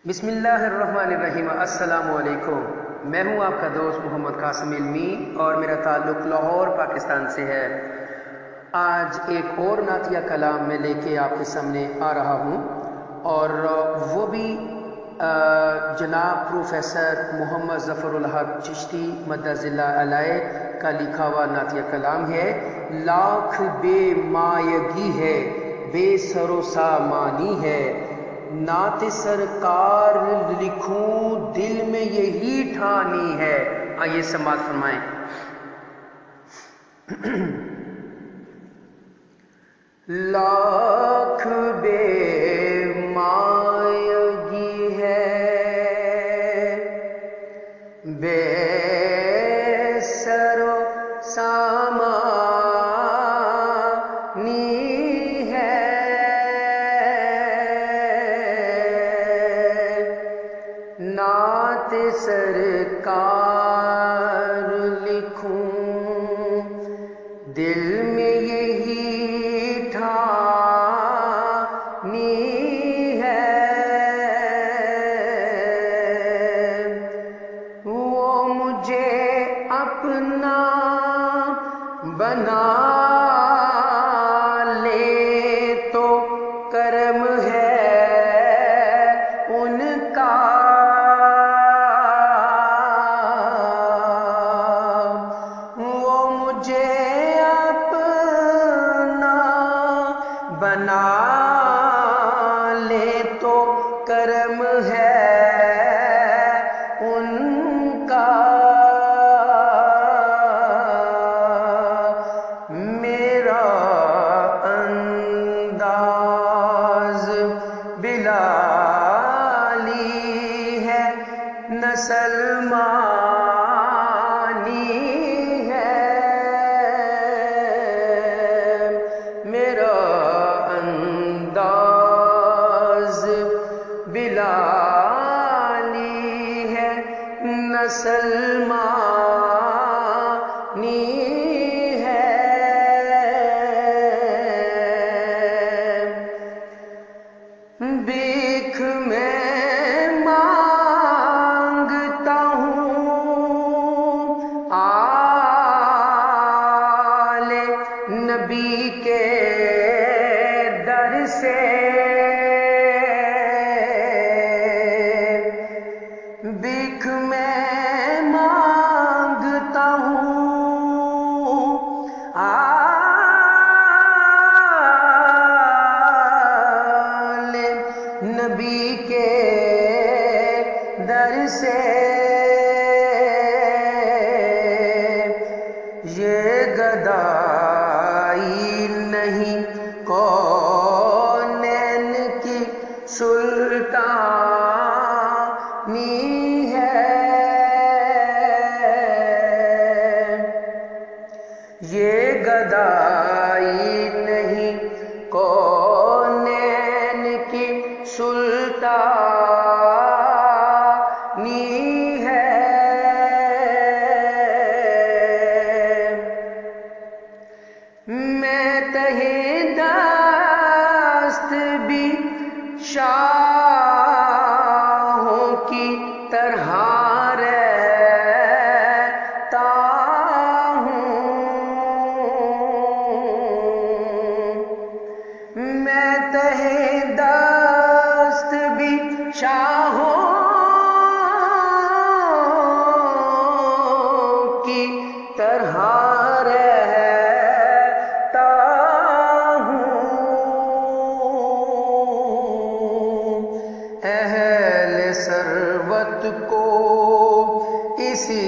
بسم اللہ الرحمن الرحیم۔ السلام علیکم۔ میں ہوں آپ کا دوست محمد قاسم علمی اور میرا تعلق لاہور پاکستان سے ہے۔ آج ایک اور نعتیہ کلام میں لے کے آپ کے سامنے آ رہا ہوں اور وہ بھی جناب پروفیسر محمد ظفر الحق چشتی مدظ اللہ علیہ کا لکھا ہوا نعتیہ کلام ہے۔ لاکھ بے مایگی ہے، بے سر و سامانی ہے، نعت سرکار لکھوں دل میں یہی ٹھانی ہے۔ آئیے سماعت فرمائیں۔ لاکھ بے مایگی ہے، بے سر و سامانی ہے، نعت سرکار لکھوں دل میں یہی ٹھانی ہے، وہ مجھے اپنا بنا لے تو کرم ہے ان کا، وہ مجھے اپنا بنا لے تو کرم ہے ان کا، میرا انداز بلالی ہے، نسل مانی ہے، میرا انداز بلالی ہے، نسل مانی ہے، بھیک میں مانگتا ہوں آل نبی کے در سے، بھیک میں مانگتا ہوں آل نبی کے در سے، یہ گدائی نہیں کونین کی سلطانی ہے، یہ گدائی نہیں کونین کی سلطانی ہے، میں تہے دست بھی شاہوں کی طرح رہتا ہوں، میں تہے دست بھی شاہوں کی طرح رہتا ہوں، اہل ثروت کو اسی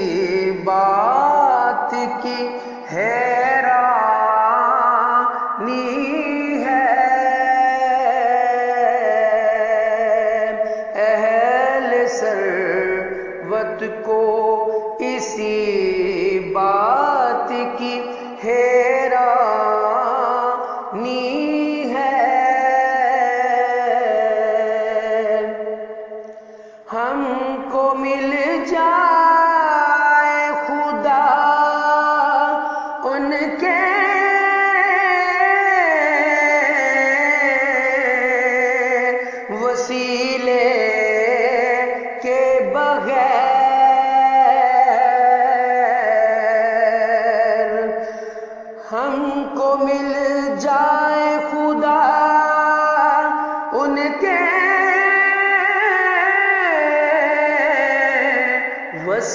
بات کی حیرانی ہے، اہل ثروت کو اسی بات کی حیرانی ہے، ہم کو مل جائے خدا ان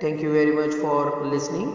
Thank you very much for listening.